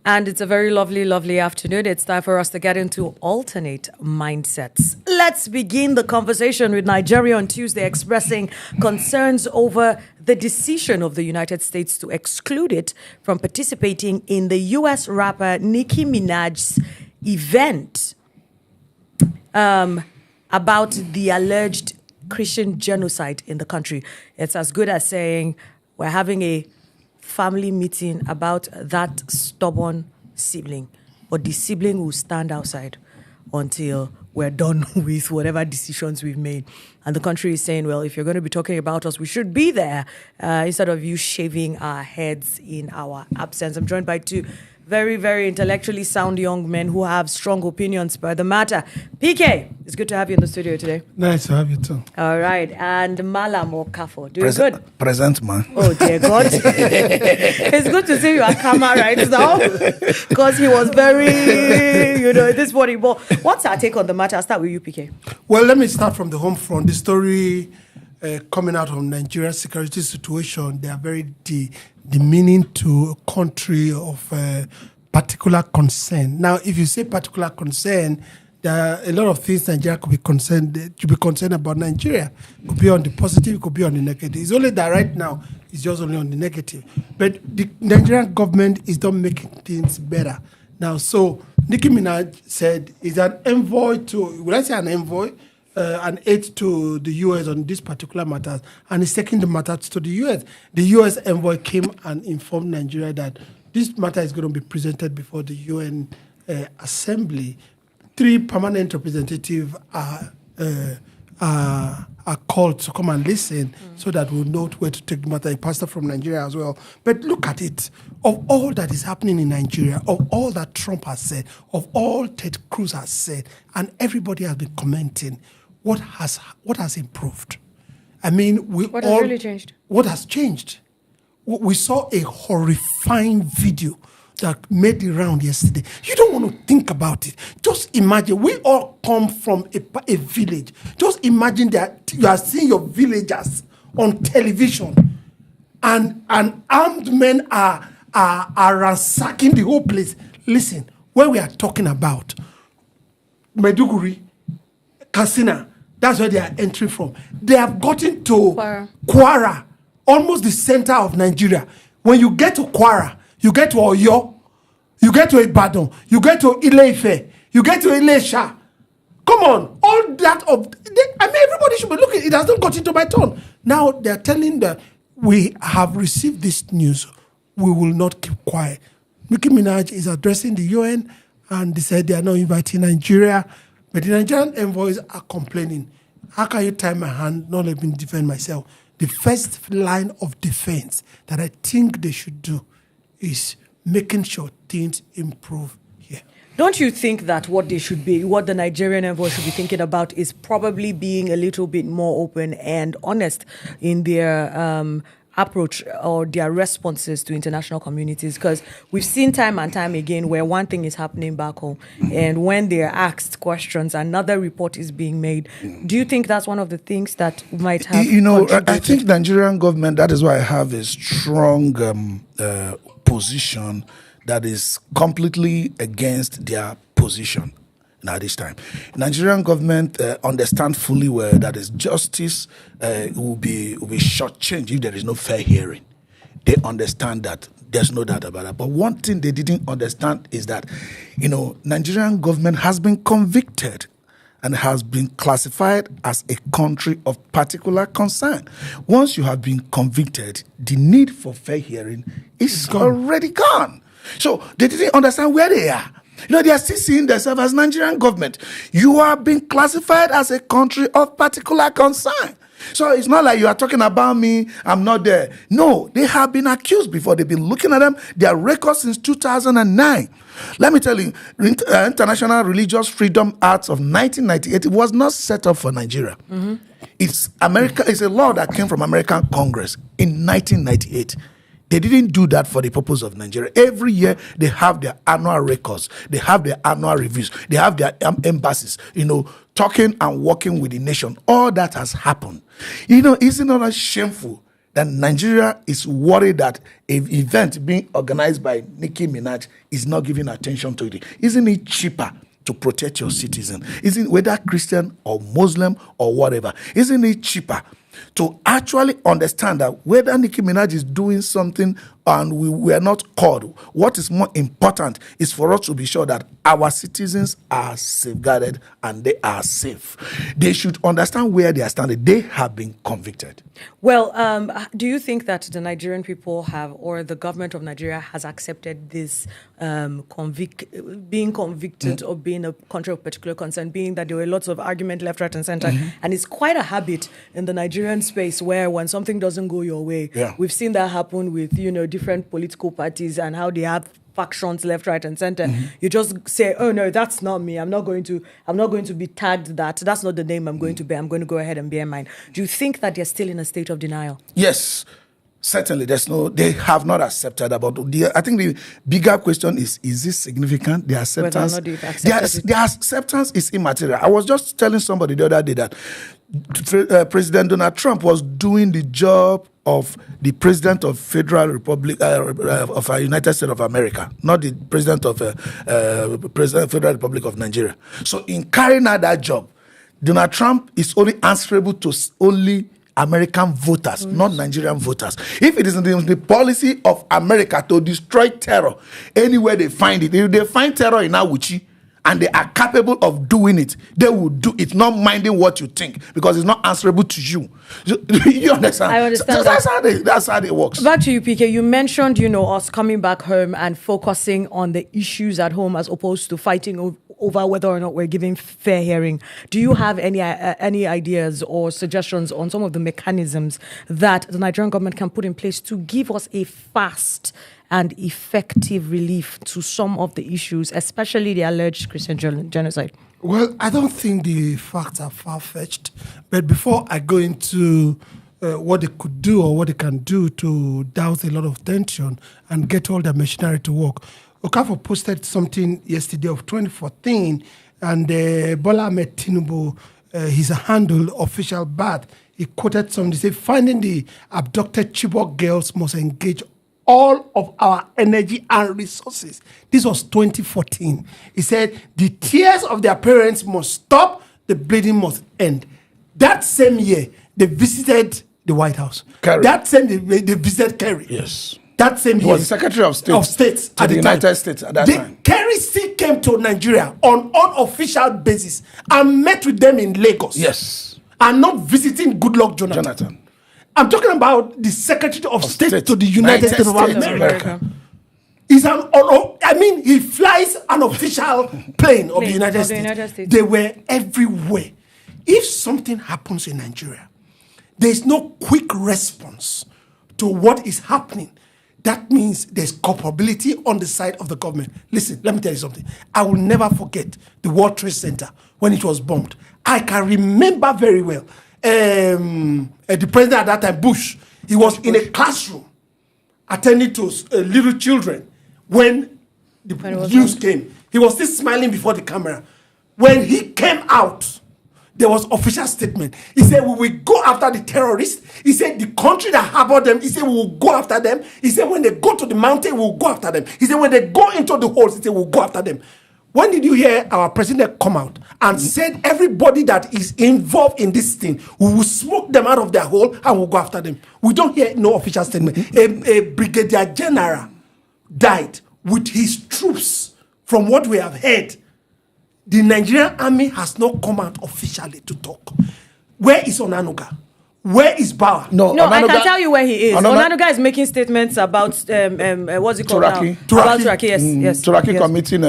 And it's a very lovely, lovely afternoon. It's time for us to get into alternate mindsets. Let's begin the conversation with Nigeria on Tuesday expressing concerns over the decision of the United States to exclude it from participating in the U.S. rapper Nicki Minaj's event about the alleged Christian genocide in the country. It's as good as saying we're having a family meeting about that stubborn sibling, but the sibling will stand outside until we're done with whatever decisions we've made. And the country is saying, well, if you're going to be talking about us, we should be there instead of you shaving our heads in our absence. I'm joined by two very, very intellectually sound young men who have strong opinions about the matter. PK, it's good to have you in the studio today. Nice to have you too. All right. And Malam Okafo, doing good? Present, man. Oh, dear God. It's good to see you at camera right now because he was very, this morning. But what's our take on the matter? I'll start with you, PK. Well, let me start from the home front. The story coming out of Nigeria's security situation, they are very demeaning to a country of particular concern. Now, if you say particular concern, there are a lot of things Nigeria could be concerned about Nigeria. It could be on the positive, it could be on the negative. It's only that right now, it's just only on the negative. But the Nigerian government is not making things better. Now, so Nicki Minaj said, is an envoy to, would I say an envoy? An aid to the U.S. on this particular matter, and is taking the matter to the U.S. The U.S. envoy came and informed Nigeria that this matter is going to be presented before the UN Assembly. 3 permanent representatives are called to come and listen so that we'll know where to take the matter. A pastor from Nigeria as well. But look at it. Of all that is happening in Nigeria, of all that Trump has said, of all Ted Cruz has said, and everybody has been commenting, what has improved? I mean, what has really changed? What has changed? We saw a horrifying video that made the round yesterday. You don't want to think about it. Just imagine, we all come from a village. Just imagine that you are seeing your villagers on television and armed men are ransacking the whole place. Listen, when we are talking about Maiduguri, Katsina, that's where they are entering from. They have gotten to Kwara, almost the center of Nigeria. When you get to Kwara, you get to Oyo, you get to Ibadan, you get to Ile-Ife, you get to Ilesha. Come on, all that everybody should be looking. It has not got into my turn. Now they are telling that we have received this news. We will not keep quiet. Nicki Minaj is addressing the UN, and they said they are not inviting Nigeria. But the Nigerian envoys are complaining. How can you tie my hand, not let me defend myself? The first line of defense that I think they should do is making sure things improve here. Don't you think that what the Nigerian envoy should be thinking about is probably being a little bit more open and honest in their approach or their responses to international communities? Because we've seen time and time again where one thing is happening back home, and when they're asked questions, another report is being made. Do you think that's one of the things that might have I think Nigerian government, that is why I have a strong position that is completely against their position now this time. Nigerian government understand fully well that is justice will be shortchanged if there is no fair hearing. They understand that. There's no doubt about that. But one thing they didn't understand is that, Nigerian government has been convicted and has been classified as a country of particular concern. Once you have been convicted, the need for fair hearing is already gone. So they didn't understand where they are. They are still seeing themselves as Nigerian government. You are being classified as a country of particular concern. So it's not like you are talking about me, I'm not there. No, they have been accused before. They've been looking at them, their records since 2009. Let me tell you, International Religious Freedom Act of 1998, it was not set up for Nigeria. Mm-hmm. It's a law that came from American Congress in 1998. They didn't do that for the purpose of Nigeria. Every year, they have their annual records. They have their annual reviews. They have their embassies, talking and working with the nation. All that has happened. Isn't it shameful then Nigeria is worried that an event being organized by Nicki Minaj is not giving attention to it. Isn't it cheaper to protect your citizen? Isn't whether Christian or Muslim or whatever? Isn't it cheaper to actually understand that whether Nicki Minaj is doing something and we are not called, what is more important is for us to be sure that our citizens are safeguarded and they are safe. They should understand where they are standing. They have been convicted. Well, do you think that the Nigerian people have, or the government of Nigeria has accepted this being convicted of being a country of particular concern, being that there were lots of argument left, right, and center, and it's quite a habit in the Nigerian space where when something doesn't go your way, we've seen that happen with different political parties and how they have factions left, right, and center. You just say, "Oh no, that's not me. I'm not going to be tagged that. That's not the name I'm going to bear. I'm going to go ahead and bear mine." Do you think that they're still in a state of denial? Yes, certainly. They have not accepted about I think the bigger question is this significant? The acceptance, the acceptance is immaterial. I was just telling somebody the other day that President Donald Trump was doing the job of the President of Federal Republic of United States of America, not the President of President Federal Republic of Nigeria. So in carrying out that job, Donald Trump is only answerable to only American voters, not Nigerian voters. If it is in the policy of America to destroy terror anywhere they find it, if they find terror in Awuchi and they are capable of doing it, they will do it, not minding what you think, because it's not answerable to you. You understand? I understand. So that's how it works. Back to you, PK. You mentioned, us coming back home and focusing on the issues at home as opposed to fighting over whether or not we're giving fair hearing. Do you have any ideas or suggestions on some of the mechanisms that the Nigerian government can put in place to give us a fast and effective relief to some of the issues, especially the alleged Christian genocide? Well, I don't think the facts are far-fetched. But before I go into what they could do or what they can do to douse a lot of tension and get all their machinery to work, Okafor posted something yesterday of 2014, and Bola Ahmed Tinubu, his handle, official bat, he quoted something, he said, "Finding the abducted Chibok girls must engage all of our energy and resources." This was 2014. He said, "The tears of their parents must stop, the bleeding must end." That same year, they visited the White House. Kerry. That same year, they visited Kerry. Yes. That same He year. was the Secretary of State at the the time. United States at that time. Kerry still came to Nigeria on unofficial basis and met with them in Lagos. Yes. And not visiting Goodluck Jonathan. I'm talking about the Secretary of State to the United States of America. He flies an official plane of the United States. They were everywhere. If something happens in Nigeria, there's no quick response to what is happening. That means there's culpability on the side of the government. Listen, let me tell you something. I will never forget the World Trade Center when it was bombed. I can remember very well. The president at that time, Bush, he was in a classroom attending to little children when the news came. He was still smiling before the camera. When he came out, there was official statement. He said, "We will go after the terrorists." He said, "The country that harbored them," he said, "we will go after them." He said, "When they go to the mountain, we will go after them." He said, "When they go into the holes," he said, "we'll go after them." When did you hear our president come out and said everybody that is involved in this thing, we will smoke them out of their hole and we'll go after them? We don't hear no official statement. A brigadier general died with his troops. From what we have heard, the Nigerian army has not come out officially to talk. Where is Onanuga? Where is Bauer? No, I can tell you where he is. Onanuga is making statements about what's it called Turaki. now? About Turaki, yes. Turaki committing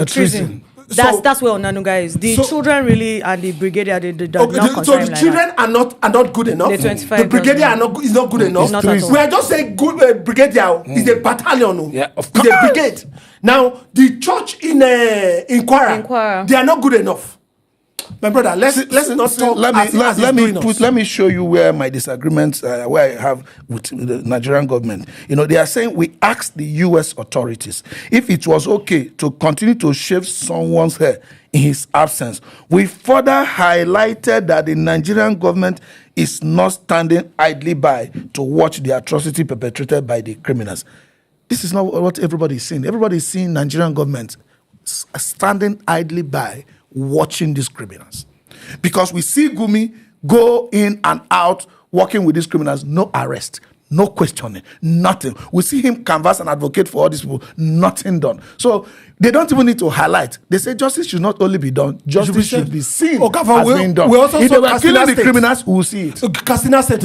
treason. That's where Onanuga is. The children really and the brigadier they not concerned. So the children are not good enough. The brigadier is not good enough. We are just saying good brigadier is a battalion. Yeah, of course. It's a brigade. Now the church in Kwara, they are not good enough. My brother, let's not talk. Let me show you where my disagreements where I have with the Nigerian government. They are saying we asked the U.S. authorities if it was okay to continue to shave someone's hair in his absence. We further highlighted that the Nigerian government is not standing idly by to watch the atrocity perpetrated by the criminals. This is not what everybody is seeing. Everybody is seeing Nigerian government standing idly by watching these criminals. Because we see Gumi go in and out working with these criminals, no arrest, no questioning, nothing. We see him canvass and advocate for all these people, nothing done. So they don't even need to highlight. They say justice should not only be done, justice should be seen as being done. If they were killing the criminals, we will see it. Katsina State,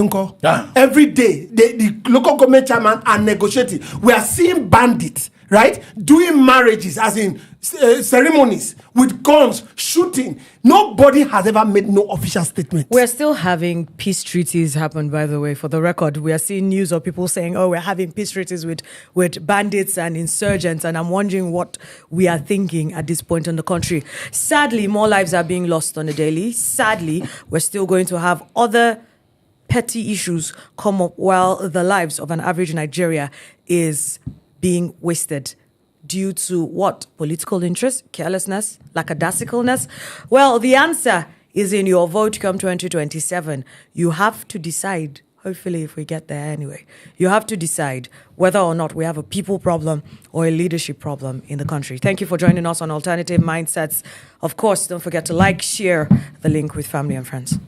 every day, the local government chairman are negotiating. We are seeing bandits, right, doing marriages, as in ceremonies, with guns, shooting. Nobody has ever made no official statement. We're still having peace treaties happen, by the way, for the record. We are seeing news of people saying, oh, we're having peace treaties with bandits and insurgents, and I'm wondering what we are thinking at this point in the country. Sadly, more lives are being lost on a daily. Sadly, we're still going to have other petty issues come up while the lives of an average Nigeria is being wasted. Due to what? Political interest, carelessness, lackadaisicalness? Well, the answer is in your vote come 2027. You have to decide, hopefully if we get there anyway, you have to decide whether or not we have a people problem or a leadership problem in the country. Thank you for joining us on Alternative Mindsets. Of course, don't forget to like, share the link with family and friends.